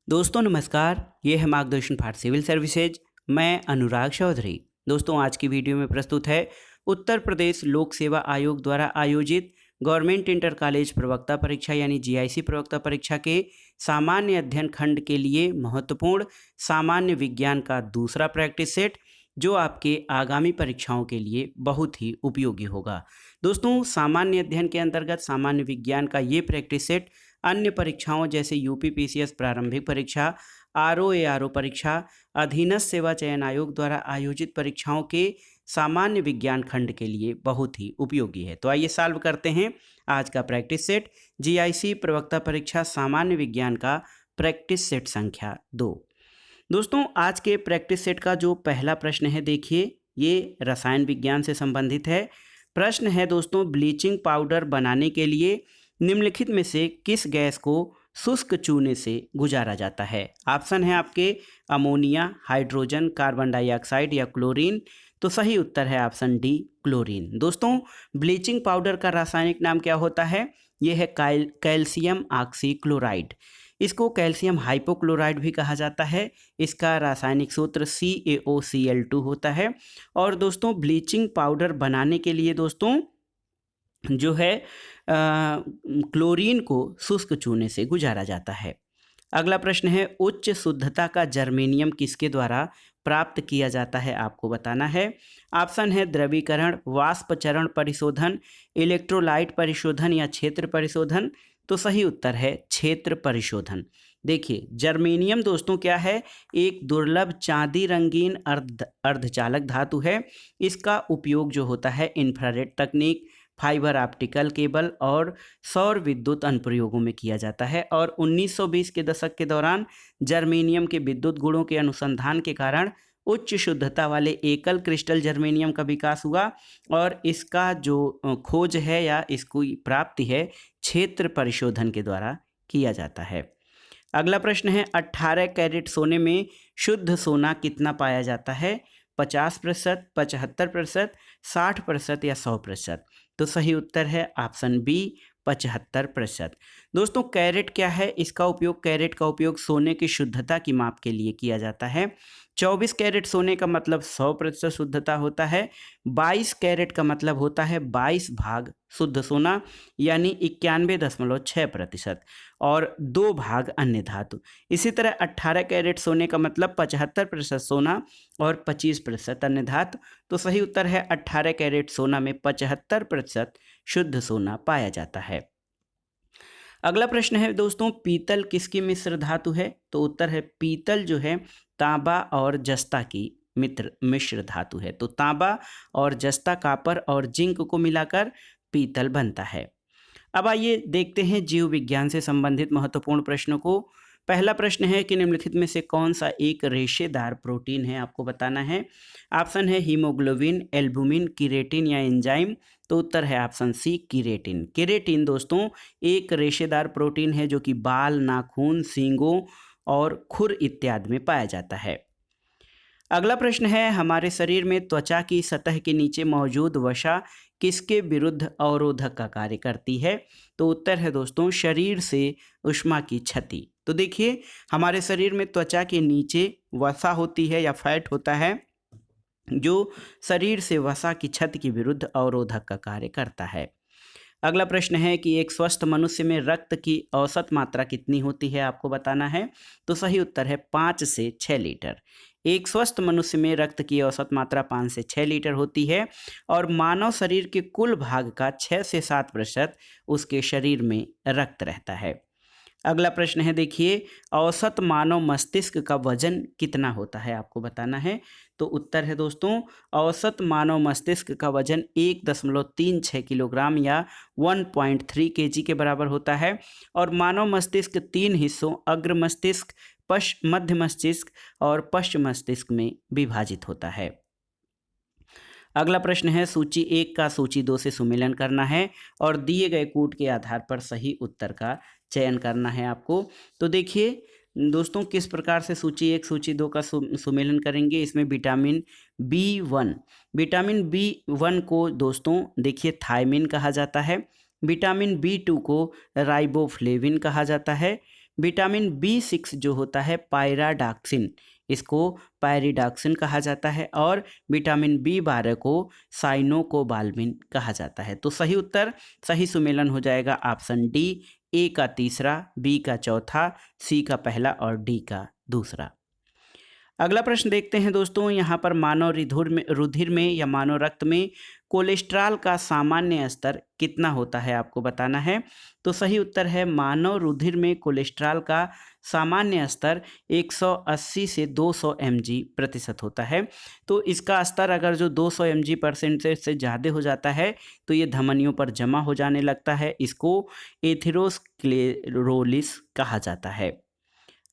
दोस्तों नमस्कार, ये है मार्गदर्शन फॉर सिविल सर्विसेज। मैं अनुराग चौधरी। दोस्तों आज की वीडियो में प्रस्तुत है उत्तर प्रदेश लोक सेवा आयोग द्वारा आयोजित गवर्नमेंट इंटर कॉलेज प्रवक्ता परीक्षा यानी जीआईसी प्रवक्ता परीक्षा के सामान्य अध्ययन खंड के लिए महत्वपूर्ण सामान्य विज्ञान का दूसरा प्रैक्टिस सेट, जो आपके आगामी परीक्षाओं के लिए बहुत ही उपयोगी होगा। दोस्तों सामान्य अध्ययन के अंतर्गत सामान्य विज्ञान का ये प्रैक्टिस सेट अन्य परीक्षाओं जैसे यूपी पीसीएस प्रारंभिक परीक्षा, आरओ परीक्षा, अधीनस्थ सेवा चयन आयोग द्वारा आयोजित परीक्षाओं के सामान्य विज्ञान खंड के लिए बहुत ही उपयोगी है। तो आइए सॉल्व करते हैं आज का प्रैक्टिस सेट, जीआईसी प्रवक्ता परीक्षा सामान्य विज्ञान का प्रैक्टिस सेट संख्या 2। दोस्तों आज के प्रैक्टिस सेट का जो पहला प्रश्न है, देखिए ये रसायन विज्ञान से संबंधित है। प्रश्न है दोस्तों, ब्लीचिंग पाउडर बनाने के लिए निम्नलिखित में से किस गैस को शुष्क चूने से गुजारा जाता है? ऑप्शन है आपके अमोनिया, हाइड्रोजन, कार्बन डाइऑक्साइड या क्लोरीन। तो सही उत्तर है ऑप्शन डी, क्लोरीन। दोस्तों ब्लीचिंग पाउडर का रासायनिक नाम क्या होता है? यह है कैल्शियम ऑक्सीक्लोराइड। इसको कैल्शियम हाइपोक्लोराइड भी कहा जाता है। इसका रासायनिक सूत्र CaOCl2 होता है। और दोस्तों ब्लीचिंग पाउडर बनाने के लिए दोस्तों जो है क्लोरीन को शुष्क चूने से गुजारा जाता है। अगला प्रश्न है, उच्च शुद्धता का जर्मेनियम किसके द्वारा प्राप्त किया जाता है? आपको बताना है। ऑप्शन है द्रवीकरण, वाष्प चरण परिशोधन, इलेक्ट्रोलाइट परिशोधन या क्षेत्र परिशोधन। तो सही उत्तर है क्षेत्र परिशोधन। देखिए जर्मेनियम दोस्तों क्या है? एक दुर्लभ चांदी रंगीन अर्धचालक धातु है। इसका उपयोग जो होता है इंफ्रारेड तकनीक, फाइबर ऑप्टिकल केबल और सौर विद्युत अनुप्रयोगों में किया जाता है। और 1920 के दशक के दौरान जर्मेनियम के विद्युत गुणों के अनुसंधान के कारण उच्च शुद्धता वाले एकल क्रिस्टल जर्मेनियम का विकास हुआ और इसका जो खोज है या इसकी प्राप्ति है क्षेत्र परिशोधन के द्वारा किया जाता है। अगला प्रश्न है, 18 कैरेट सोने में शुद्ध सोना कितना पाया जाता है? 50%, 75%, 60% या 100%। तो सही उत्तर है ऑप्शन बी, 75%। दोस्तों कैरेट क्या है? इसका उपयोग, कैरेट का उपयोग सोने की शुद्धता की माप के लिए किया जाता है। 24 कैरेट सोने का मतलब 100% शुद्धता होता है। 22 कैरेट का मतलब होता है 22 भाग शुद्ध सोना यानी 91.6% और 2 भाग अन्य धातु। इसी तरह 18 कैरेट सोने का मतलब 75% सोना और 25% अन्य धातु। तो सही उत्तर है 18 कैरेट सोना में 75% शुद्ध सोना पाया जाता है। अगला प्रश्न है दोस्तों, पीतल किसकी मिश्र धातु है? तो उत्तर है पीतल जो है तांबा और जस्ता की मिश्र धातु है। तो तांबा और जस्ता, कॉपर और जिंक को मिलाकर पीतल बनता है। अब आइए देखते हैं जीव विज्ञान से संबंधित महत्वपूर्ण प्रश्नों को। पहला प्रश्न है कि निम्नलिखित में से कौन सा एक रेशेदार प्रोटीन है? आपको बताना है। ऑप्शन है हीमोग्लोबिन, एल्बुमिन, किरेटिन या एंजाइम। तो उत्तर है ऑप्शन सी, किरेटिन। किरेटिन दोस्तों एक रेशेदार प्रोटीन है जो कि बाल, नाखून, सींगों और खुर इत्यादि में पाया जाता है। अगला प्रश्न है, हमारे शरीर में त्वचा की सतह के नीचे मौजूद वसा किसके विरुद्ध अवरोधक का कार्य करती है? तो उत्तर है दोस्तों शरीर से ऊष्मा की क्षति। तो देखिए हमारे शरीर में त्वचा के नीचे वसा होती है या फैट होता है जो शरीर से वसा की क्षति के विरुद्ध अवरोधक का कार्य करता है। अगला प्रश्न है कि एक स्वस्थ मनुष्य में रक्त की औसत मात्रा कितनी होती है? आपको बताना है। तो सही उत्तर है 5 से 6 लीटर। एक स्वस्थ मनुष्य में रक्त की औसत मात्रा 5 से 6 लीटर होती है और मानव शरीर के कुल भाग का 6 से 7% उसके शरीर में रक्त रहता है। अगला प्रश्न है, देखिए औसत मानव मस्तिष्क का वजन कितना होता है? आपको बताना है। तो उत्तर है दोस्तों औसत मानव मस्तिष्क का वजन 1.36 किलोग्राम या 1.3 केजी के बराबर होता है। और मानव मस्तिष्क 3 हिस्सों अग्र मस्तिष्क, मध्य मस्तिष्क और पश्च मस्तिष्क में विभाजित होता है। अगला प्रश्न है, सूची 1 का सूची 2 से सुमेलन करना है और दिए गए कूट के आधार पर सही उत्तर का चयन करना है आपको। तो देखिए दोस्तों किस प्रकार से सूची 1 सूची 2 का सुमेलन करेंगे। इसमें विटामिन बी वन को दोस्तों देखिए थायमिन कहा जाता है। विटामिन B2 को राइबोफ्लेविन कहा जाता है। विटामिन B6 जो होता है पायराडॉक्सिन, इसको पायरिडॉक्सिन कहा जाता है, और विटामिन B12 को साइनोकोबाल्मिन कहा जाता है। तो सही उत्तर, सही सुमेलन हो जाएगा ऑप्शन डी, ए का तीसरा, बी का चौथा, सी का पहला और डी का दूसरा। अगला प्रश्न देखते हैं दोस्तों, यहाँ पर मानव रुधिर में या मानव रक्त में कोलेस्ट्रॉल का सामान्य स्तर कितना होता है आपको बताना है। तो सही उत्तर है मानव रुधिर में कोलेस्ट्रॉल का सामान्य स्तर 180 से 200 mg% होता है। तो इसका स्तर अगर जो 200 mg% से ज़्यादा हो जाता है तो ये धमनियों पर जमा हो जाने लगता है, इसको एथेरोस्क्लेरोसिस कहा जाता है।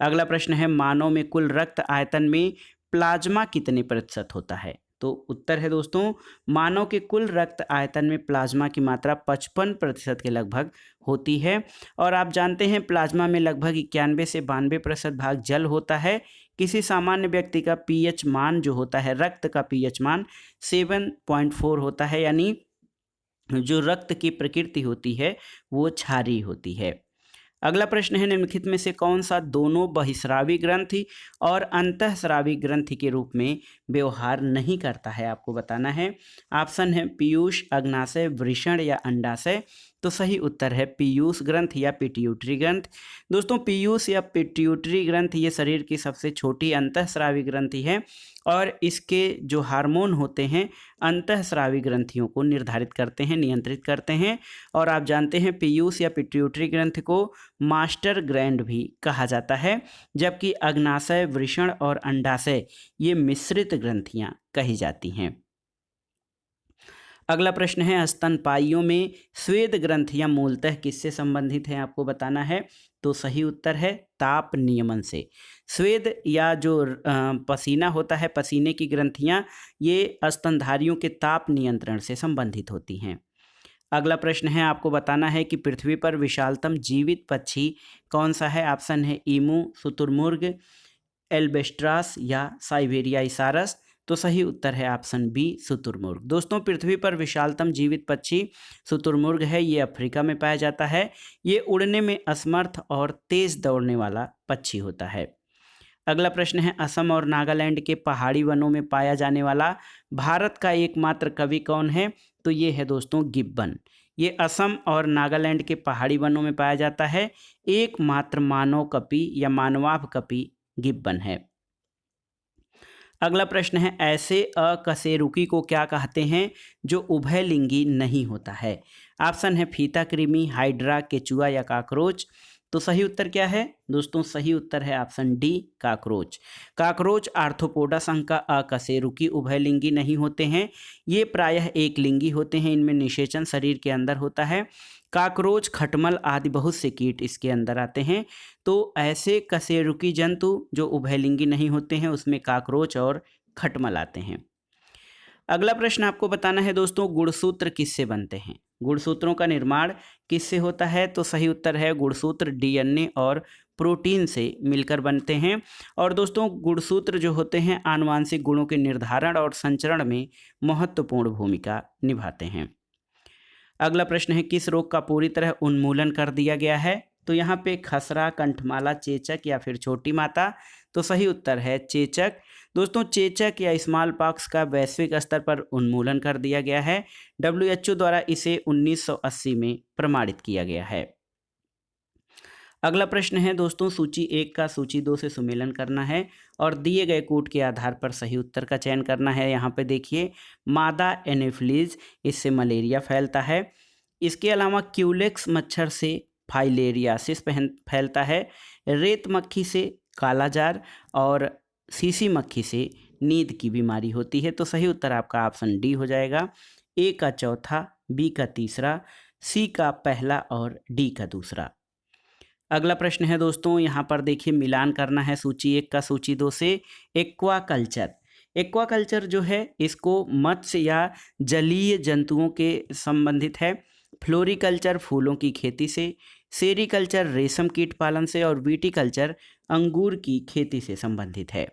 अगला प्रश्न है मानव में कुल रक्त आयतन में प्लाज्मा कितने प्रतिशत होता है। तो उत्तर है दोस्तों, मानव के कुल रक्त आयतन में प्लाज्मा की मात्रा 55% के लगभग होती है। और आप जानते हैं प्लाज्मा में लगभग 91 से 92% भाग जल होता है। किसी सामान्य व्यक्ति का पीएच मान जो होता है, रक्त का पीएच मान 7.4 होता है, यानी जो रक्त की प्रकृति होती है वो क्षारीय होती है। अगला प्रश्न है निम्नलिखित में से कौन सा दोनों बहिस्रावी ग्रंथि और अंतःस्रावी ग्रंथि के रूप में व्यवहार नहीं करता है, आपको बताना है। ऑप्शन है पीयूष, अग्नाशय, वृषण या अंडाशय। तो सही उत्तर है पीयूष ग्रंथ या पिट्यूटरी ग्रंथ। दोस्तों पीयूष या पिट्यूटरी ग्रंथ ये शरीर की सबसे छोटी अंतःस्रावी ग्रंथि है और इसके जो हार्मोन होते हैं अंतःस्रावी ग्रंथियों को निर्धारित करते हैं, नियंत्रित करते हैं। और आप जानते हैं पीयूष या पिट्यूटरी ग्रंथ को मास्टर ग्लैंड भी कहा जाता है, जबकि अग्नाशय, वृषण और अंडाशय ये मिश्रित ग्रंथियां कही जाती हैं। अगला प्रश्न है स्तनपाइयों में स्वेद ग्रंथियां मूलतः किससे संबंधित हैं, आपको बताना है। तो सही उत्तर है ताप नियमन से। स्वेद या जो पसीना होता है, पसीने की ग्रंथियां, ये स्तनधारियों के ताप नियंत्रण से संबंधित होती हैं। अगला प्रश्न है आपको बताना है कि पृथ्वी पर विशालतम जीवित पक्षी कौन सा है। ऑप्शन है ईमू, शुतुरमुर्ग, एल्बेस्ट्रास या साइबेरिया इसारस। तो सही उत्तर है ऑप्शन बी, शुतुरमुर्ग। दोस्तों पृथ्वी पर विशालतम जीवित पक्षी शुतुरमुर्ग है, ये अफ्रीका में पाया जाता है। ये उड़ने में असमर्थ और तेज दौड़ने वाला पक्षी होता है। अगला प्रश्न है असम और नागालैंड के पहाड़ी वनों में पाया जाने वाला भारत का एकमात्र कवि कौन है। तो ये है दोस्तों गिब्बन। ये असम और नागालैंड के पहाड़ी वनों में पाया जाता है। एकमात्र मानव कवि या मानवाभ कवि गिब्बन है। अगला प्रश्न है ऐसे अकशेरुकी को क्या कहते हैं जो उभयलिंगी नहीं होता है। ऑप्शन है फीता कृमि, हाइड्रा, केचुआ या काकरोच। तो सही उत्तर क्या है दोस्तों, सही उत्तर है option D, cockroach. Cockroach arthropoda संघ का अकशेरुकी उभयलिंगी नहीं होते हैं, ये प्रायः एक लिंगी होते हैं। इनमें निषेचन शरीर के अंदर होता है। काकरोच, खटमल आदि बहुत से कीट इसके अंदर आते हैं। तो ऐसे कशेरुकी जंतु जो उभयलिंगी नहीं होते हैं उसमें काकरोच और खटमल आते हैं। अगला प्रश्न आपको बताना है दोस्तों गुणसूत्र किससे बनते हैं। गुणसूत्रों का निर्माण किससे होता है। तो सही उत्तर है गुणसूत्र डीएनए और प्रोटीन से मिलकर बनते हैं। और दोस्तों गुणसूत्र जो होते हैं आनुवांशिक गुणों के निर्धारण और संचरण में महत्वपूर्ण भूमिका निभाते हैं। अगला प्रश्न है किस रोग का पूरी तरह उन्मूलन कर दिया गया है। तो यहाँ पे खसरा, कंठमाला, चेचक या फिर छोटी माता। तो सही उत्तर है चेचक। दोस्तों चेचक या स्मॉल पॉक्स का वैश्विक स्तर पर उन्मूलन कर दिया गया है। WHO द्वारा इसे 1980 में प्रमाणित किया गया है। अगला प्रश्न है दोस्तों सूची 1 का सूची 2 से सुमेलन करना है और दिए गए कूट के आधार पर सही उत्तर का चयन करना है। यहाँ पे देखिए मादा एनोफिलीज, इससे मलेरिया फैलता है। इसके अलावा क्यूलेक्स मच्छर से फाइलेरियासिस फैलता है। रेत मक्खी से कालाजार और सीसी मक्खी से नींद की बीमारी होती है। तो सही उत्तर आपका ऑप्शन डी हो जाएगा। ए का चौथा, बी का तीसरा, सी का पहला और डी का दूसरा। अगला प्रश्न है दोस्तों यहाँ पर देखिए मिलान करना है सूची 1 का सूची 2 से। एक्वाकल्चर, एक्वाकल्चर जो है इसको मत्स्य या जलीय जंतुओं के संबंधित है। फ्लोरिकल्चर फूलों की खेती से, सेरिकल्चर रेशम कीट पालन से और विटीकल्चर अंगूर की खेती से संबंधित है।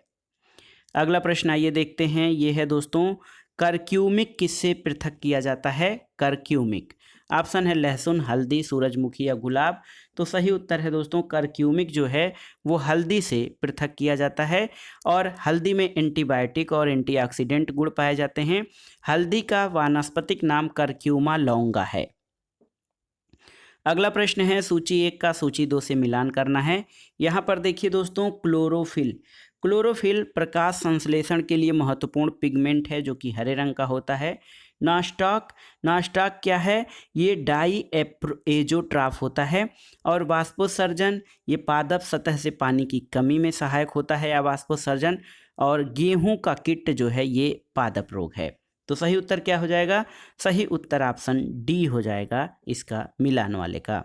अगला प्रश्न आइए देखते हैं, ये है दोस्तों करक्यूमिक किससे पृथक किया जाता है। करक्यूमिक ऑप्शन है लहसुन, हल्दी, सूरजमुखी या गुलाब। तो सही उत्तर है दोस्तों करक्यूमिक जो है वो हल्दी से पृथक किया जाता है और हल्दी में एंटीबायोटिक और एंटीऑक्सीडेंट गुण पाए जाते हैं। हल्दी का वानस्पतिक नाम करक्यूमा लौंगा है। अगला प्रश्न है सूची 1 का सूची 2 से मिलान करना है। यहाँ पर देखिए दोस्तों क्लोरोफिल। क्लोरोफिल प्रकाश संश्लेषण के लिए महत्वपूर्ण पिगमेंट है जो कि हरे रंग का होता है। नास्टाक, नास्टाक क्या है? ये डाई एजोट्राफ होता है। और वाष्पोत्सर्जन, ये पादप सतह से पानी की कमी में सहायक होता है या वाष्पोत्सर्जन। और गेहूं का कीट जो है ये पादप रोग है। तो सही उत्तर क्या हो जाएगा? सही उत्तर ऑप्शन डी हो जाएगा इसका मिलान वाले का।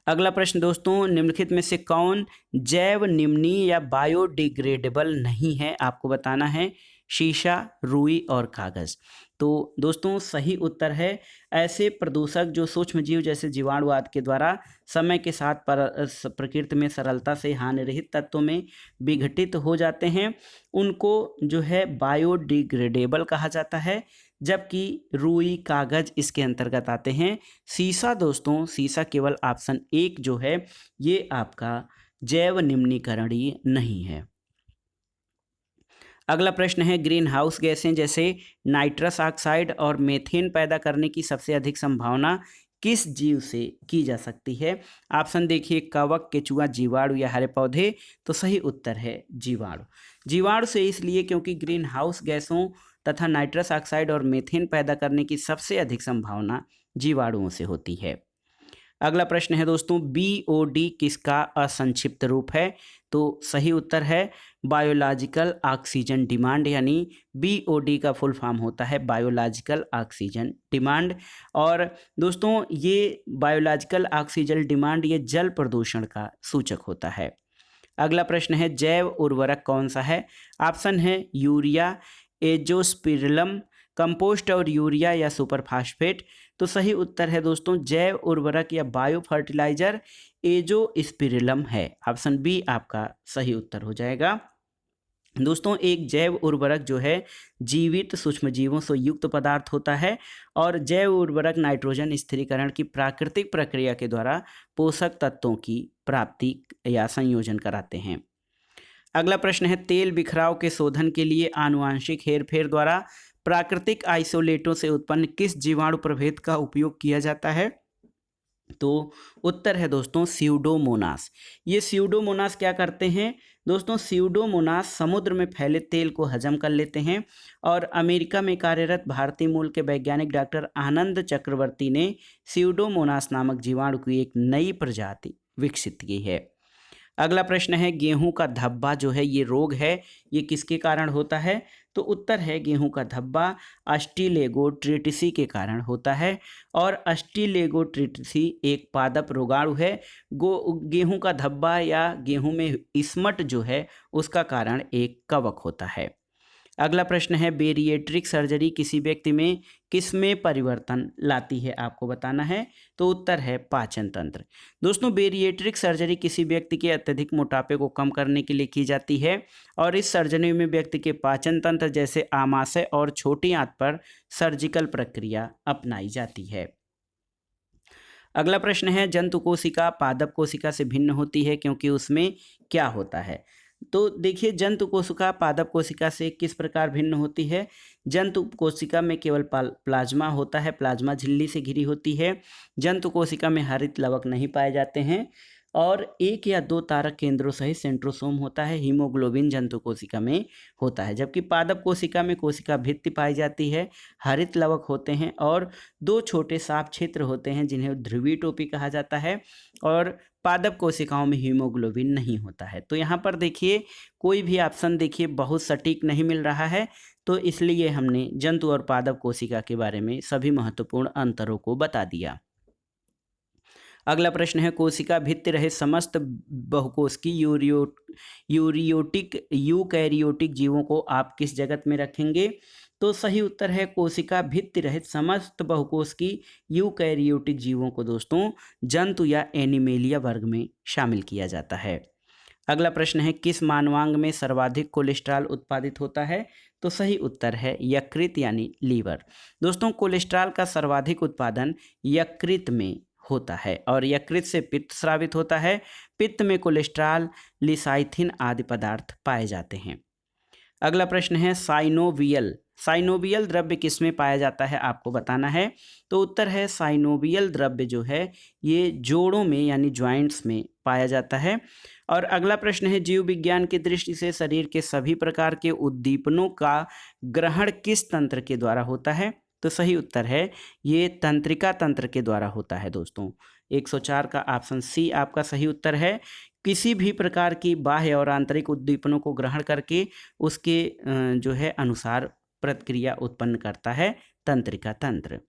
अगला प्रश्न दोस्तों, निम्नलिखित में से कौन जैव निम्नीय या बायोडिग्रेडेबल नहीं है? आपको बताना है। शीशा, रुई और कागज। तो दोस्तों सही उत्तर है ऐसे प्रदूषक जो सूक्ष्मजीव जैसे जीवाणु आदि के द्वारा समय के साथ प्रकृति में सरलता से हानिरहित तत्वों में विघटित हो जाते हैं, उनको जो है बायोडिग्रेडेबल कहा जाता है। जबकि रुई, कागज इसके अंतर्गत आते हैं। शीशा दोस्तों, शीशा केवल ऑप्शन 1 जो है ये आपका जैव निम्नीकरणीय नहीं है। अगला प्रश्न है ग्रीन हाउस गैसें जैसे नाइट्रस ऑक्साइड और मीथेन पैदा करने की सबसे अधिक संभावना किस जीव से की जा सकती है? ऑप्शन देखिए कवक, केचुआ, जीवाणु या हरे पौधे। तो सही उत्तर है जीवाणु। जीवाणु से इसलिए क्योंकि ग्रीन हाउस गैसों तथा नाइट्रस ऑक्साइड और मीथेन पैदा करने की सबसे अधिक संभावना जीवाणुओं से होती है। अगला प्रश्न है दोस्तों BOD किसका असंक्षिप्त रूप है? तो सही उत्तर है बायोलॉजिकल ऑक्सीजन डिमांड, यानी BOD का फुल फॉर्म होता है बायोलॉजिकल ऑक्सीजन डिमांड। और दोस्तों ये बायोलॉजिकल ऑक्सीजन डिमांड ये जल प्रदूषण का सूचक होता है। अगला प्रश्न है जैव उर्वरक कौन सा है? ऑप्शन है यूरिया, एजोस्पिरिलम, कंपोस्ट और यूरिया या सुपर फास्फेट। तो सही उत्तर है दोस्तों जैव उर्वरक या बायो फर्टिलाइजर एजोस्पिरिलम है। ऑप्शन बी आपका सही उत्तर हो जाएगा। दोस्तों एक जैव उर्वरक जो है जीवित सूक्ष्मजीवों से युक्त पदार्थ होता है और जैव उर्वरक नाइट्रोजन स्थिरीकरण की प्राकृतिक प्रक्रिया के द्वारा पोषक तत्वों की प्राप्ति या संयोजन कराते हैं। अगला प्रश्न है तेल बिखराव के शोधन के लिए आनुवांशिक हेरफेर द्वारा प्राकृतिक आइसोलेटों से उत्पन्न किस जीवाणु प्रभेद का उपयोग किया जाता है? तो उत्तर है दोस्तों स्यूडोमोनास। ये स्यूडोमोनास क्या करते हैं दोस्तों? स्यूडोमोनास समुद्र में फैले तेल को हजम कर लेते हैं और अमेरिका में कार्यरत भारतीय मूल के वैज्ञानिक डॉक्टर आनंद चक्रवर्ती ने स्यूडोमोनास नामक जीवाणु की एक नई प्रजाति विकसित की है। अगला प्रश्न है गेहूं का धब्बा जो है ये रोग है, ये किसके कारण होता है? तो उत्तर है गेहूं का धब्बा अस्टिलेगोट्रिटिसी के कारण होता है और अस्टिलेगोट्रिटिसी एक पादप रोगाणु है। गेहूं का धब्बा या गेहूं में इस्मट जो है उसका कारण एक कवक होता है। अगला प्रश्न है बेरिएट्रिक सर्जरी किसी व्यक्ति में किस में परिवर्तन लाती है? आपको बताना है। तो उत्तर है पाचन तंत्र। दोस्तों बेरिएट्रिक सर्जरी किसी व्यक्ति के अत्यधिक मोटापे को कम करने के लिए की जाती है और इस सर्जरी में व्यक्ति के पाचन तंत्र जैसे आमाशय और छोटी आंत पर सर्जिकल प्रक्रिया अपनाई जाती है। अगला प्रश्न है जंतु कोशिका पादप कोशिका से भिन्न होती है क्योंकि उसमें क्या होता है? तो देखिए जंतु कोशिका पादप कोशिका से किस प्रकार भिन्न होती है? जंतु कोशिका में केवल प्लाज्मा होता है, प्लाज्मा झिल्ली से घिरी होती है। जंतु कोशिका में हरित लवक नहीं पाए जाते हैं और 1 या 2 तारक केंद्रों सहित सेंट्रोसोम होता है। हीमोग्लोबिन जंतु कोशिका में होता है, जबकि पादप कोशिका में कोशिका भित्ति पाई जाती है, हरित लवक होते हैं और 2 छोटे साफ क्षेत्र होते हैं जिन्हें ध्रुवीय टोपी कहा जाता है और पादप कोशिकाओं में हीमोग्लोबिन नहीं होता है। तो यहाँ पर देखिए कोई भी ऑप्शन देखिए बहुत सटीक नहीं मिल रहा है, तो इसलिए हमने जंतु और पादप कोशिका के बारे में सभी महत्वपूर्ण अंतरों को बता दिया। अगला प्रश्न है कोशिका भित्ति रहित समस्त बहुकोशिकी यूकैरियोटिक जीवों को आप किस जगत में रखेंगे? तो सही उत्तर है कोशिका भित्ति रहित समस्त बहुकोशिकी यूकैरियोटिक जीवों को दोस्तों जंतु या एनिमेलिया वर्ग में शामिल किया जाता है। अगला प्रश्न है किस मानवांग में सर्वाधिक कोलेस्ट्रॉल उत्पादित होता है? तो सही उत्तर है यकृत यानी लीवर। दोस्तों कोलेस्ट्रॉल का सर्वाधिक उत्पादन यकृत में होता है और यकृत से पित्त स्रावित होता है। पित्त में कोलेस्ट्रॉल, लिसाइथिन आदि पदार्थ पाए जाते हैं। अगला प्रश्न है साइनोवियल। साइनोवियल द्रव्य किसमें पाया जाता है आपको बताना है। तो उत्तर है साइनोवियल द्रव्य जो है ये जोड़ों में यानी जॉइंट्स में पाया जाता है। और अगला प्रश्न है जीव विज्ञान की दृष्टि से शरीर के सभी प्रकार के उद्दीपनों का ग्रहण किस तंत्र के द्वारा होता है? तो सही उत्तर है ये तंत्रिका तंत्र के द्वारा होता है। दोस्तों 104 का ऑप्शन सी आपका सही उत्तर है। किसी भी प्रकार की बाह्य और आंतरिक उद्दीपनों को ग्रहण करके उसके जो है अनुसार प्रतिक्रिया उत्पन्न करता है तंत्रिका तंत्र।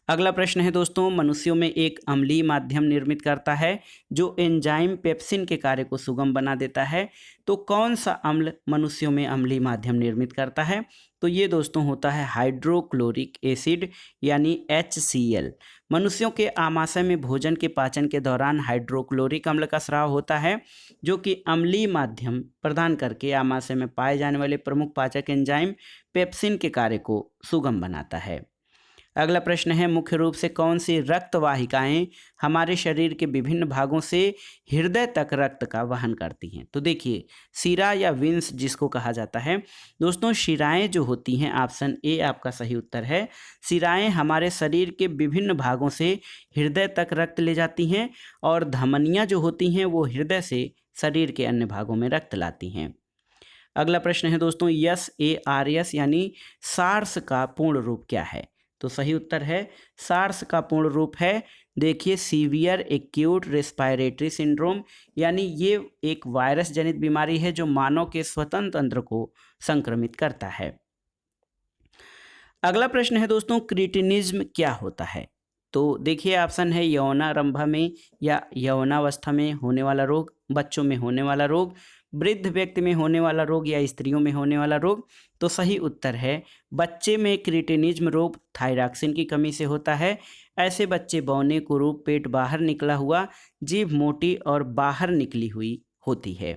अगला प्रश्न है दोस्तों मनुष्यों में एक अम्लीय माध्यम निर्मित करता है जो एंजाइम पेप्सिन के कार्य को सुगम बना देता है। तो कौन सा अम्ल मनुष्यों में अम्लीय माध्यम निर्मित करता है? तो ये दोस्तों होता है हाइड्रोक्लोरिक एसिड यानी HCl। मनुष्यों के आमाशय में भोजन के पाचन के दौरान हाइड्रोक्लोरिक अम्ल का स्राव होता है जो कि अम्लीय माध्यम प्रदान करके आमाशय में पाए जाने वाले प्रमुख पाचक एंजाइम पेप्सिन के कार्य को सुगम बनाता है। अगला प्रश्न है मुख्य रूप से कौन सी रक्त वाहिकाएं हमारे शरीर के विभिन्न भागों से हृदय तक रक्त का वहन करती हैं? तो देखिए शिरा या विंस जिसको कहा जाता है। दोस्तों शिराएं जो होती हैं ऑप्शन ए आपका सही उत्तर है। शिराएं हमारे शरीर के विभिन्न भागों से हृदय तक रक्त ले जाती हैं और धमनियां जो होती हैं वो हृदय से शरीर के अन्य भागों में रक्त लाती हैं। अगला प्रश्न है दोस्तों SARS यानी सार्स का पूर्ण रूप क्या है? तो सही उत्तर है सार्स का पूर्ण रूप है देखिए सीवियर एक्यूट रेस्पिरेटरी सिंड्रोम, यानी ये एक वायरस जनित बीमारी है जो मानव के स्वतंत्र तंत्र को संक्रमित करता है। अगला प्रश्न है दोस्तों क्रिटिनिज्म क्या होता है? तो देखिए ऑप्शन है यौनारंभ में या यौनावस्था में होने वाला रोग, बच्चों में होने वाला रोग, वृद्ध व्यक्ति में होने वाला रोग या स्त्रियों में होने वाला रोग। तो सही उत्तर है बच्चे में क्रिटिनिज्म रोग थायरॉक्सिन की कमी से होता है। ऐसे बच्चे बौने, कुरूप, पेट बाहर निकला हुआ, जीभ मोटी और बाहर निकली हुई होती है।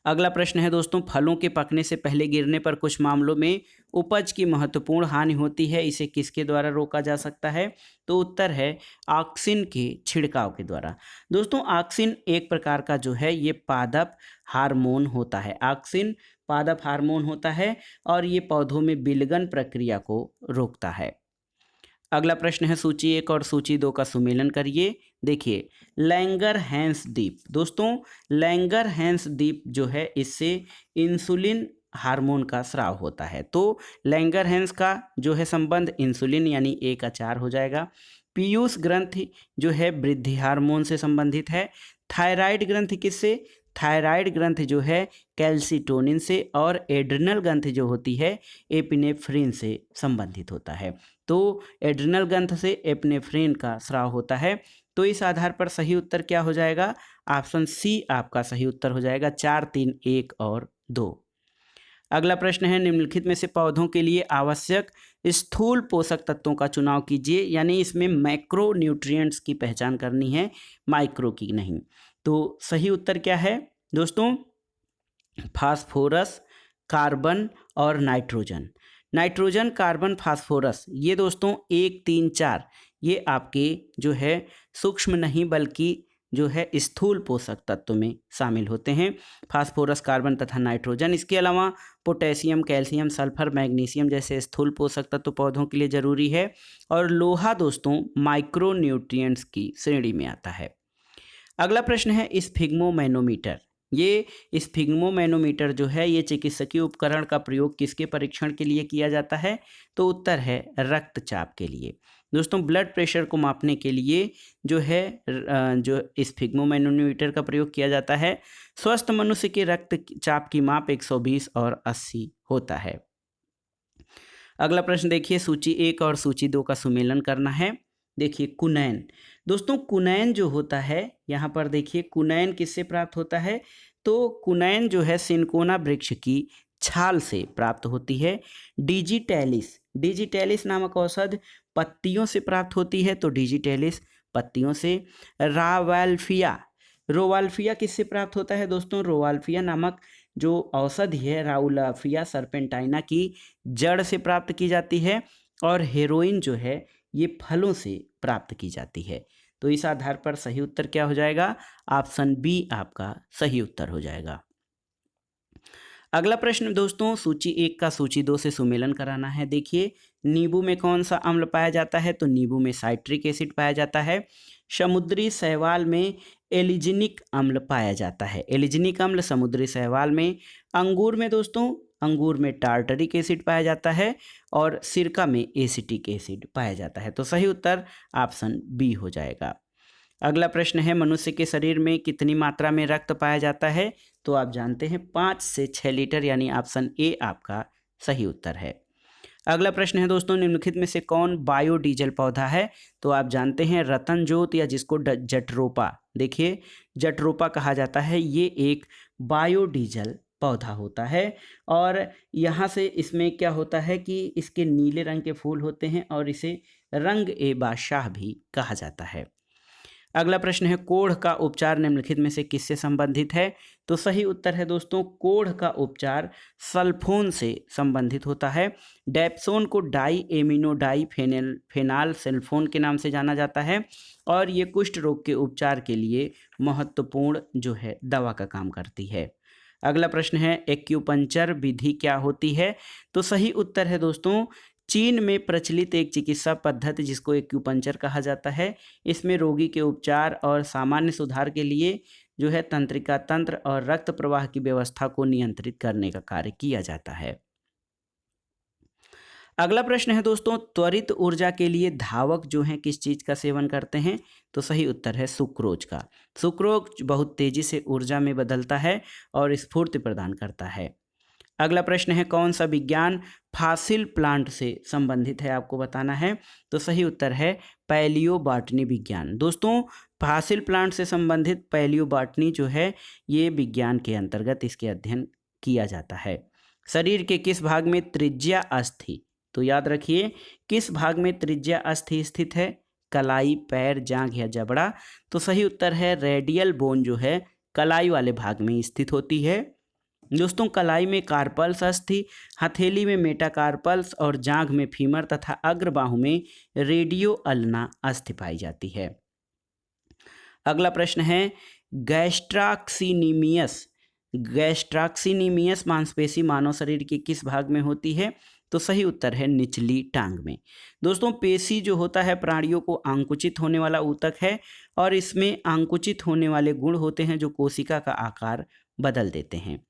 अगला प्रश्न है दोस्तों फलों के पकने से पहले गिरने पर कुछ मामलों में उपज की महत्वपूर्ण हानि होती है, इसे किसके द्वारा रोका जा सकता है? तो उत्तर है ऑक्सिन के छिड़काव के द्वारा। दोस्तों ऑक्सिन एक प्रकार का जो है ये पादप हार्मोन होता है। ऑक्सिन पादप हार्मोन होता है और ये पौधों में विलगन प्रक्रिया को रोकता है। अगला प्रश्न है सूची 1 और सूची 2 का सुमेलन करिए। देखिए लैंगरहैंस द्वीप। दोस्तों लैंगरहैंस द्वीप जो है इससे इंसुलिन हार्मोन का स्राव होता है। तो लैंगरहैंस का जो है संबंध इंसुलिन यानी A का 4 हो जाएगा। पीयूष ग्रंथि जो है वृद्धि हार्मोन से संबंधित है। थायराइड ग्रंथि किससे? थायराइड ग्रंथि जो है कैल्सिटोनिन से। और एड्रिनल ग्रंथि जो होती है एपिनेफ्रिन से संबंधित होता है। तो एड्रिनल ग्रंथि से एपिनेफ्रिन का स्राव होता है। तो इस आधार पर सही उत्तर क्या हो जाएगा? ऑप्शन सी आपका सही उत्तर हो जाएगा 4, 3, 1 और 2। अगला प्रश्न है निम्नलिखित में से पौधों के लिए आवश्यक स्थूल पोषक तत्वों का चुनाव कीजिए, यानी इसमें मैक्रो न्यूट्रिएंट्स की पहचान करनी है, माइक्रो की नहीं। तो सही उत्तर क्या है दोस्तों? फास्फोरस, कार्बन और नाइट्रोजन। नाइट्रोजन, कार्बन, फास्फोरस ये दोस्तों 1, 3, 4 ये आपके जो है सूक्ष्म नहीं बल्कि जो है स्थूल पोषक तत्व में शामिल होते हैं। फास्फोरस, कार्बन तथा नाइट्रोजन। इसके अलावा पोटेशियम, कैल्शियम, सल्फर, मैग्नीशियम जैसे स्थूल पोषक तत्व पौधों के लिए जरूरी है। और लोहा दोस्तों माइक्रो न्यूट्रिएंट्स की श्रेणी में आता है। अगला प्रश्न है स्फिग्मोमैनोमीटर। ये स्फिग्मोमैनोमीटर जो है ये चिकित्सकीय उपकरण का प्रयोग किसके परीक्षण के लिए किया जाता है? तो उत्तर है रक्तचाप के लिए। दोस्तों ब्लड प्रेशर को मापने के लिए जो है जो स्फिग्मोमैनोमीटर का प्रयोग किया जाता है। स्वस्थ मनुष्य के रक्तचाप की माप 120 और 80 होता है। अगला प्रश्न देखिए सूची 1 और सूची 2 का सुमेलन करना है। देखिए कुनैन। दोस्तों कुनैन जो होता है यहाँ पर देखिए कुनैन किससे प्राप्त होता है? तो कुनैन जो है सिनकोना वृक्ष की छाल से प्राप्त होती है। डिजिटेलिस नामक औषध पत्तियों से प्राप्त होती है, तो डिजिटेलिस पत्तियों से। रोवाल्फिया किससे प्राप्त होता है दोस्तों? रोवाल्फिया नामक जो औषधि है राउलाफिया सर्पेंटाइना की जड़ से प्राप्त की जाती है। और हेरोइन जो है ये फलों से प्राप्त की जाती है। तो इस आधार पर सही उत्तर क्या हो जाएगा? ऑप्शन बी आपका सही उत्तर हो जाएगा। अगला प्रश्न दोस्तों, सूची 1 का सूची 2 से सुमेलन कराना है। देखिए, नींबू में कौन सा अम्ल पाया जाता है? तो नींबू में साइट्रिक एसिड पाया जाता है। समुद्री शैवाल में एलिजिनिक अम्ल पाया जाता है। एलिजिनिक अम्ल समुद्री शैवाल में। अंगूर में दोस्तों, अंगूर में टार्टरिक एसिड पाया जाता है। और सिरका में एसिटिक एसिड पाया जाता है। तो सही उत्तर ऑप्शन बी हो जाएगा। अगला प्रश्न है, मनुष्य के शरीर में कितनी मात्रा में रक्त पाया जाता है? तो आप जानते हैं 5 से 6 लीटर, यानी ऑप्शन ए आपका सही उत्तर है। अगला प्रश्न है दोस्तों, निम्नलिखित में से कौन बायोडीजल पौधा है? तो आप जानते हैं रतन जोत या जिसको जट्रोपा, देखिए जट्रोपा कहा जाता है, ये एक बायोडीजल पौधा होता है। और यहाँ से इसमें क्या होता है कि इसके नीले रंग के फूल होते हैं और इसे रंग ए बादशाह भी कहा जाता है। अगला प्रश्न है, कोढ़ का उपचार निम्नलिखित में से किससे संबंधित है? तो सही उत्तर है दोस्तों, कोढ़ का उपचार सल्फोन से संबंधित होता है। डेप्सोन को डाई एमिनो डाई फेनाल सल्फोन के नाम से जाना जाता है और ये कुष्ठ रोग के उपचार के लिए महत्वपूर्ण जो है दवा का काम करती है। अगला प्रश्न है, एक्यूपंक्चर विधि क्या होती है? तो सही उत्तर है दोस्तों, चीन में प्रचलित एक चिकित्सा पद्धति जिसको एक्यूपंक्चर कहा जाता है। इसमें रोगी के उपचार और सामान्य सुधार के लिए जो है तंत्रिका तंत्र और रक्त प्रवाह की व्यवस्था को नियंत्रित करने का कार्य किया जाता है। अगला प्रश्न है दोस्तों, त्वरित ऊर्जा के लिए धावक जो हैं किस चीज़ का सेवन करते हैं? तो सही उत्तर है सुक्रोज का। सुक्रोज बहुत तेजी से ऊर्जा में बदलता है और स्फूर्ति प्रदान करता है। अगला प्रश्न है, कौन सा विज्ञान फॉसिल प्लांट से संबंधित है? आपको बताना है। तो सही उत्तर है पैलियोबॉटनी विज्ञान। दोस्तों, फॉसिल प्लांट से संबंधित पैलियोबॉटनी जो है ये विज्ञान के अंतर्गत इसके अध्ययन किया जाता है। शरीर के किस भाग में त्रिज्या अस्थि? तो याद रखिए, किस भाग में त्रिज्या अस्थि स्थित है? कलाई, पैर, जांघ या जबड़ा? तो सही उत्तर है रेडियल बोन जो है कलाई वाले भाग में स्थित होती है। दोस्तों, कलाई में कार्पल्स अस्थि, हथेली में मेटाकार्पल्स और जांघ में फीमर तथा अग्रबाहु में रेडियो अल्ना अस्थि पाई जाती है। अगला प्रश्न है, गैस्ट्रॉक्सिनीमियस मांसपेशी मानव शरीर के किस भाग में होती है? तो सही उत्तर है निचली टांग में। दोस्तों, पेशी जो होता है प्राणियों को आंकुचित होने वाला ऊतक है और इसमें आंकुचित होने वाले गुण होते हैं जो कोशिका का आकार बदल देते हैं।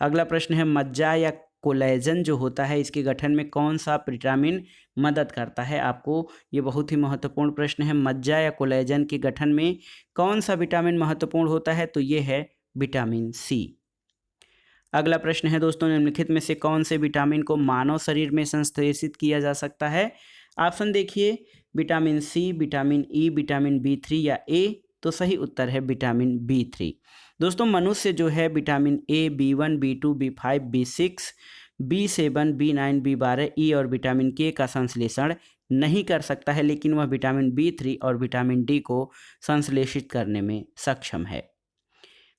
अगला प्रश्न है, मज्जा या कोलेजन जो होता है इसके गठन में कौन सा विटामिन मदद करता है? आपको ये बहुत ही महत्वपूर्ण प्रश्न है। मज्जा या कोलेजन के गठन में कौन सा विटामिन महत्वपूर्ण होता है? तो ये है विटामिन सी। अगला प्रश्न है दोस्तों, निम्नलिखित में से कौन से विटामिन को मानव शरीर में संश्लेषित किया जा सकता है? ऑप्शन देखिए, vitamin C, vitamin E, vitamin B3 या ए? तो सही उत्तर है विटामिन B3। दोस्तों, मनुष्य जो है vitamin A, B1, B2, B5, B6, B7, B9, B12, ई और विटामिन के का संश्लेषण नहीं कर सकता है, लेकिन वह विटामिन B3 और विटामिन डी को संश्लेषित करने में सक्षम है।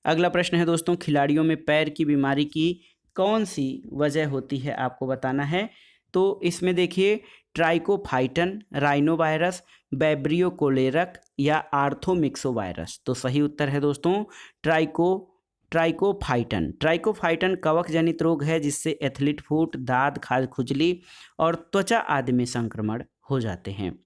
अगला प्रश्न है दोस्तों, खिलाड़ियों में पैर की बीमारी की कौन सी वजह होती है? आपको बताना है। तो इसमें देखिए, ट्राइकोफाइटन, राइनोवायरस, बैब्रियो कोलेरक या आर्थोमिक्सो वायरस? तो सही उत्तर है दोस्तों ट्राइकोफाइटन। ट्राइकोफाइटन कवक जनित रोग है जिससे एथलीट फुट, दाद, खाज, खुजली और त्वचा आदि में संक्रमण हो जाते हैं।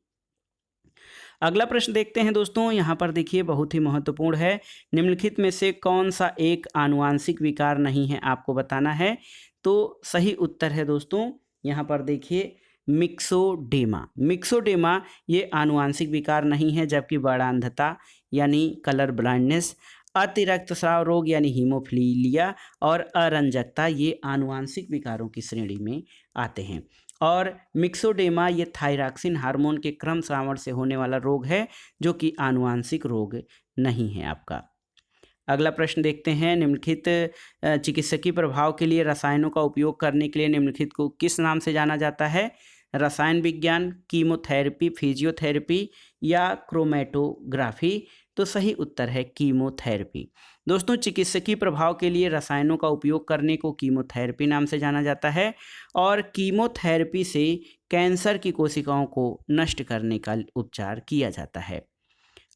अगला प्रश्न देखते हैं दोस्तों, यहाँ पर देखिए बहुत ही महत्वपूर्ण है। निम्नलिखित में से कौन सा एक आनुवांशिक विकार नहीं है? आपको बताना है। तो सही उत्तर है दोस्तों, यहाँ पर देखिए मिक्सोडेमा। मिक्सोडेमा ये आनुवांशिक विकार नहीं है, जबकि वर्णांधता यानी कलर ब्लाइंडनेस, अति रक्तस्राव रोग यानी हीमोफीलिया और अरंजकता ये आनुवांशिक विकारों की श्रेणी में आते हैं। और मिक्सोडेमा ये थायरॉक्सिन हार्मोन के क्रम श्रावण से होने वाला रोग है जो कि आनुवांशिक रोग नहीं है आपका। अगला प्रश्न देखते हैं, निम्नलिखित चिकित्सकीय प्रभाव के लिए रसायनों का उपयोग करने के लिए निम्नलिखित को किस नाम से जाना जाता है? रसायन विज्ञान, कीमोथेरेपी, फिजियोथेरेपी या क्रोमेटोग्राफी? तो सही उत्तर है कीमोथेरेपी। दोस्तों, चिकित्सकीय प्रभाव के लिए रसायनों का उपयोग करने को कीमोथेरेपी नाम से जाना जाता है और कीमोथेरेपी से कैंसर की कोशिकाओं को नष्ट करने का उपचार किया जाता है।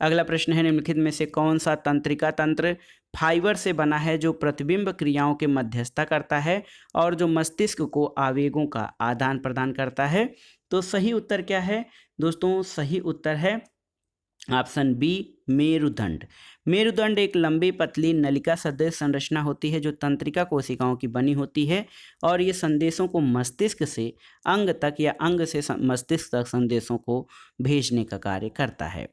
अगला प्रश्न है, निम्नलिखित में से कौन सा तंत्रिका तंत्र फाइबर से बना है जो प्रतिबिंब क्रियाओं के मध्यस्थता करता है और जो मस्तिष्क को आवेगों का आदान प्रदान करता है? तो सही उत्तर क्या है दोस्तों? सही उत्तर है ऑप्शन बी, मेरुदंड। मेरुदंड एक लंबी पतली नलिका सदृश संरचना होती है जो तंत्रिका कोशिकाओं की बनी होती है और ये संदेशों को मस्तिष्क से अंग तक या अंग से मस्तिष्क तक संदेशों को भेजने का कार्य करता है।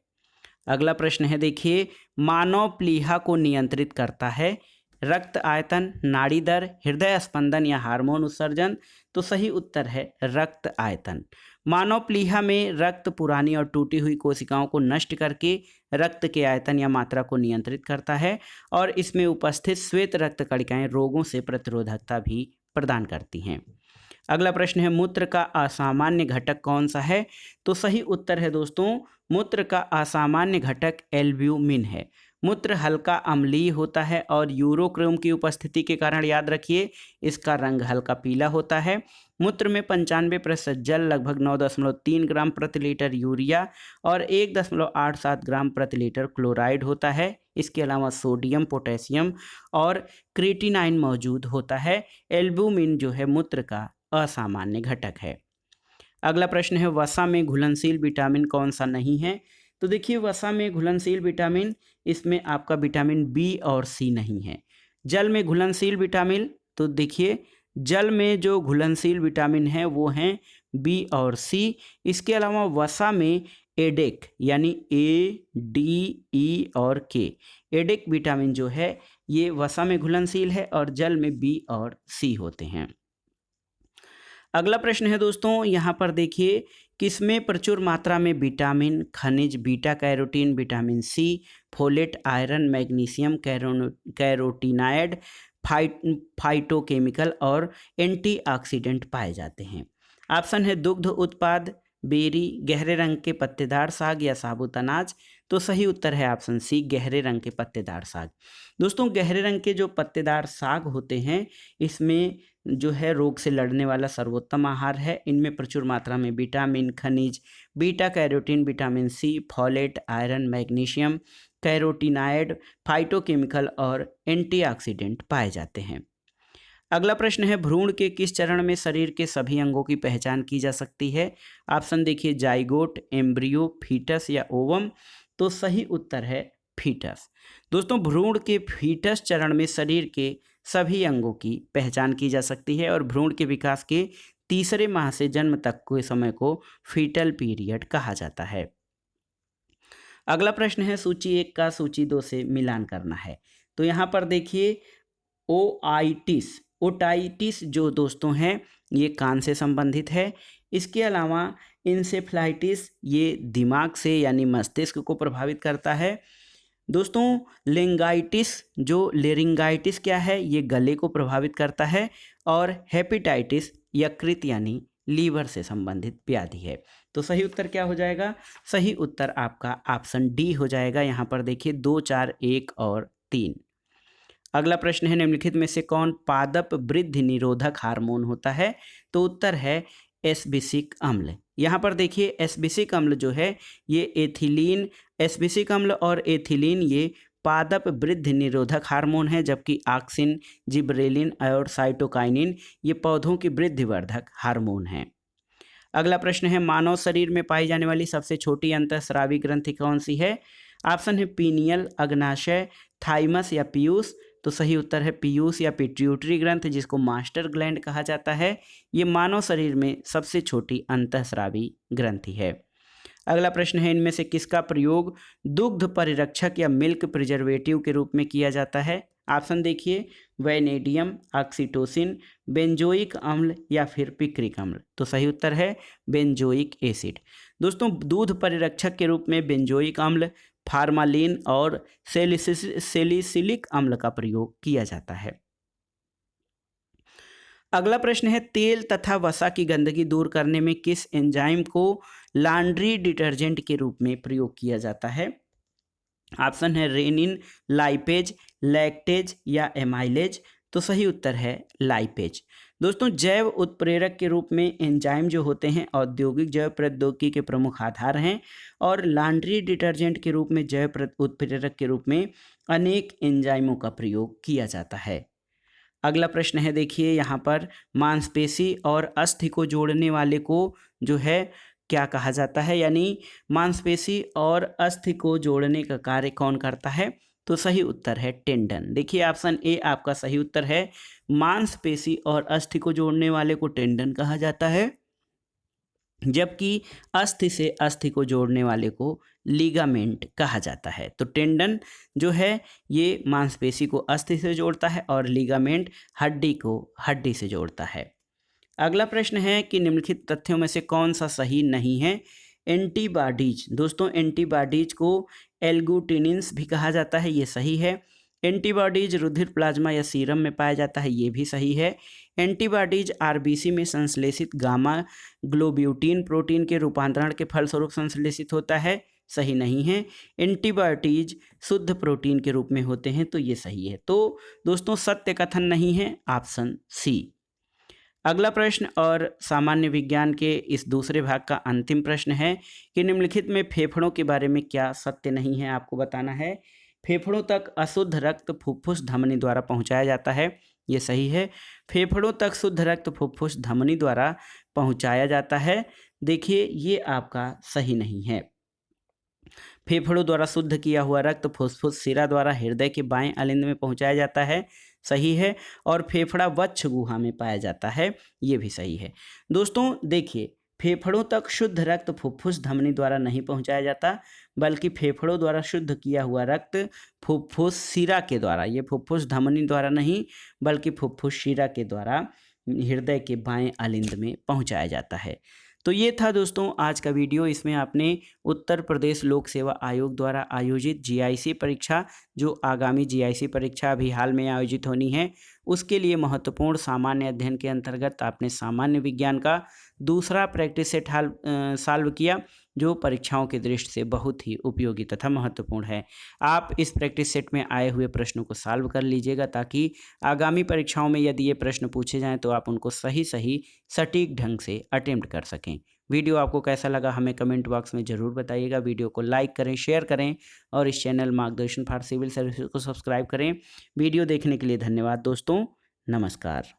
अगला प्रश्न है, देखिए, मानव प्लीहा को नियंत्रित करता है रक्त आयतन, नाड़ी दर, हृदय स्पंदन या हार्मोन उत्सर्जन? तो सही उत्तर है रक्त आयतन। मानव प्लीहा में रक्त पुरानी और टूटी हुई कोशिकाओं को नष्ट करके रक्त के आयतन या मात्रा को नियंत्रित करता है और इसमें उपस्थित श्वेत रक्त कणिकाएं रोगों से प्रतिरोधकता भी प्रदान करती हैं। अगला प्रश्न है, मूत्र का असामान्य घटक कौन सा है? तो सही उत्तर है दोस्तों, मूत्र का असामान्य घटक एल्ब्यूमिन है। मूत्र हल्का अम्लीय होता है और यूरोक्रोम की उपस्थिति के कारण, याद रखिए, इसका रंग हल्का पीला होता है। मूत्र में 95% जल, लगभग 9.3 ग्राम प्रति लीटर यूरिया और 1.87 ग्राम प्रति लीटर क्लोराइड होता है। इसके अलावा सोडियम, पोटेशियम और क्रिएटिनाइन मौजूद होता है। एल्ब्यूमिन जो है मूत्र का असामान्य घटक है। अगला प्रश्न है, वसा में घुलनशील विटामिन कौन सा नहीं है? तो देखिए, वसा में घुलनशील विटामिन, इसमें आपका विटामिन बी और सी नहीं है। जल में घुलनशील विटामिन, तो देखिए जल में जो घुलनशील विटामिन है वो हैं बी और सी। इसके अलावा वसा में एडेक यानी ए, डी, ई और के, एडेक विटामिन जो है ये वसा में घुलनशील है और जल में बी और सी होते हैं। अगला प्रश्न है दोस्तों, यहाँ पर देखिए, किसमें प्रचुर मात्रा में विटामिन, खनिज, beta carotene, vitamin C, folate, iron, magnesium, carotenoid, phytochemical और एंटीऑक्सीडेंट पाए जाते हैं? ऑप्शन है दुग्ध उत्पाद, बेरी, गहरे रंग के पत्तेदार साग या साबुत अनाज? तो सही उत्तर है ऑप्शन सी, गहरे रंग के पत्तेदार साग। दोस्तों, गहरे रंग के जो पत्तेदार साग होते हैं इसमें जो है रोग से लड़ने वाला सर्वोत्तम आहार है। इनमें प्रचुर मात्रा में विटामिन, खनिज, beta carotene, vitamin C, folate, iron, magnesium, carotenoid, phytochemical और एंटीऑक्सीडेंट पाए जाते हैं। अगला प्रश्न है, भ्रूण के किस चरण में शरीर के सभी अंगों की पहचान की जा सकती है? ऑप्शन देखिए, जाइगोट, एम्ब्रियो, फीटस या ओवम? तो सही उत्तर है फीटस। दोस्तों, भ्रूण के फीटस चरण में शरीर के सभी अंगों की पहचान की जा सकती है और भ्रूण के विकास के तीसरे माह से जन्म तक के समय को फीटल पीरियड कहा जाता है। अगला प्रश्न है, सूची 1 का सूची 2 से मिलान करना है। तो यहाँ पर देखिए, ओटाइटिस जो दोस्तों हैं ये कान से संबंधित है। इसके अलावा इंसेफ्लाइटिस ये दिमाग से यानी मस्तिष्क को प्रभावित करता है। दोस्तों, लेरिंगाइटिस क्या है? ये गले को प्रभावित करता है और हेपेटाइटिस यकृत यानी लीवर से संबंधित व्याधि है। तो सही उत्तर क्या हो जाएगा? सही उत्तर आपका ऑप्शन डी हो जाएगा। यहाँ पर देखिए 2, 4, 1 और 3। अगला प्रश्न है, निम्नलिखित में से कौन पादप वृद्धि निरोधक हार्मोन होता है? तो उत्तर है एस्बिसिक अम्ल। यहाँ पर देखिए, एस्बिसिक अम्ल जो है ये एथिलीन, एस्बिसिक अम्ल और एथिलीन ये पादप वृद्धि निरोधक हार्मोन है, जबकि ऑक्सिन, जिबरेलिन और साइटोकाइनिन ये पौधों की वृद्धिवर्धक हार्मोन हैं। अगला प्रश्न है, मानव शरीर में पाई जाने वाली सबसे छोटी अंतःस्रावी ग्रंथि कौन सी है? ऑप्शन है पीनियल, अग्नाशय, थाइमस या पीयूष? तो सही उत्तर है पीयूष या पिट्यूटरी ग्रंथ, जिसको मास्टर ग्लैंड कहा जाता है। ये मानव शरीर में सबसे छोटी अंतःस्रावी ग्रंथि है। अगला प्रश्न है, इनमें से किसका प्रयोग दुग्ध परिरक्षक या मिल्क प्रिजर्वेटिव के रूप में किया जाता है? ऑप्शन देखिए, वैनेडियम, ऑक्सीटोसिन, बेंजोइक अम्ल या फिर पिक्रिक अम्ल? तो सही उत्तर है बेंजोइक एसिड। दोस्तों, दूध परिरक्षक के रूप में बेंजोइक अम्ल, फार्मालिन और सैलिसिलिक अम्ल का प्रयोग किया जाता है। अगला प्रश्न है, तेल तथा वसा की गंदगी दूर करने में किस एंजाइम को लॉन्ड्री डिटर्जेंट के रूप में प्रयोग किया जाता है? ऑप्शन है रेनिन, लाइपेज, लैक्टेज या एमाइलेज। तो सही उत्तर है लाइपेज। दोस्तों, जैव उत्प्रेरक के रूप में एंजाइम जो होते हैं औद्योगिक जैव प्रौद्योगिकी के प्रमुख आधार हैं, और लॉन्ड्री डिटर्जेंट के रूप में जैव उत्प्रेरक के रूप में अनेक एंजाइमों का प्रयोग किया जाता है। अगला प्रश्न है, देखिए यहाँ पर, मांसपेशी और अस्थि को जोड़ने वाले को जो है क्या कहा जाता है, यानी मांसपेशी और अस्थि को जोड़ने का कार्य कौन करता है? तो सही उत्तर है टेंडन। देखिए ऑप्शन ए आपका सही उत्तर है। मांसपेशी और अस्थि को जोड़ने वाले को टेंडन कहा जाता है, जबकि अस्थि से अस्थि को जोड़ने वाले को लिगामेंट कहा जाता है। तो टेंडन जो है ये मांसपेशी को अस्थि से जोड़ता है और लिगामेंट हड्डी को हड्डी से जोड़ता है। अगला प्रश्न है कि निम्नलिखित तथ्यों में से कौन सा सही नहीं है? एंटीबॉडीज। दोस्तों, एंटीबॉडीज को एल्ग्लूटिनिन्स भी कहा जाता है, ये सही है। एंटीबॉडीज रुधिर, प्लाज्मा या सीरम में पाया जाता है, ये भी सही है। एंटीबॉडीज आरबीसी में संश्लेषित गामा ग्लोब्यूटिन प्रोटीन के रूपांतरण के फलस्वरूप संश्लेषित होता है, सही नहीं है। एंटीबॉडीज शुद्ध प्रोटीन के रूप में होते हैं, तो ये सही है। तो दोस्तों, सत्य कथन नहीं है, ऑप्शन सी। अगला प्रश्न और सामान्य विज्ञान के इस दूसरे भाग का अंतिम प्रश्न है कि निम्नलिखित में फेफड़ों के बारे में क्या सत्य नहीं है, आपको बताना है। फेफड़ों तक अशुद्ध रक्त फुफ्फुस धमनी द्वारा पहुंचाया जाता है, ये सही है। फेफड़ों तक शुद्ध रक्त फुफ्फुस धमनी द्वारा पहुंचाया जाता है, देखिए ये आपका सही नहीं है। फेफड़ों द्वारा शुद्ध किया हुआ रक्त फुफ्फुस शिरा द्वारा हृदय के बाएं अलिंद में पहुंचाया जाता है, सही है। और फेफड़ा वक्ष गुहा में पाया जाता है, ये भी सही है। दोस्तों देखिए, फेफड़ों तक शुद्ध रक्त फुफ्फुस धमनी द्वारा नहीं पहुंचाया जाता, बल्कि फेफड़ों द्वारा शुद्ध किया हुआ रक्त फुफ्फुस शिरा के द्वारा, ये फुफ्फुस धमनी द्वारा नहीं बल्कि फुफ्फुस शिरा के द्वारा हृदय के बाएं अलिंद में पहुंचाया जाता है। तो ये था दोस्तों आज का वीडियो। इसमें आपने उत्तर प्रदेश लोक सेवा आयोग द्वारा आयोजित जीआईसी परीक्षा, जो आगामी जीआईसी परीक्षा अभी हाल में आयोजित होनी है, उसके लिए महत्वपूर्ण सामान्य अध्ययन के अंतर्गत आपने सामान्य विज्ञान का दूसरा प्रैक्टिस सेट सॉल्व किया, जो परीक्षाओं की दृष्टि से बहुत ही उपयोगी तथा महत्वपूर्ण है। आप इस प्रैक्टिस सेट में आए हुए प्रश्नों को सॉल्व कर लीजिएगा, ताकि आगामी परीक्षाओं में यदि ये प्रश्न पूछे जाएं तो आप उनको सही सटीक ढंग से अटेम्प्ट कर सकें। वीडियो आपको कैसा लगा हमें कमेंट बॉक्स में ज़रूर बताइएगा। वीडियो को लाइक करें, शेयर करें और इस चैनल मार्गदर्शन फॉर सिविल सर्विसेज को सब्सक्राइब करें। वीडियो देखने के लिए धन्यवाद दोस्तों, नमस्कार।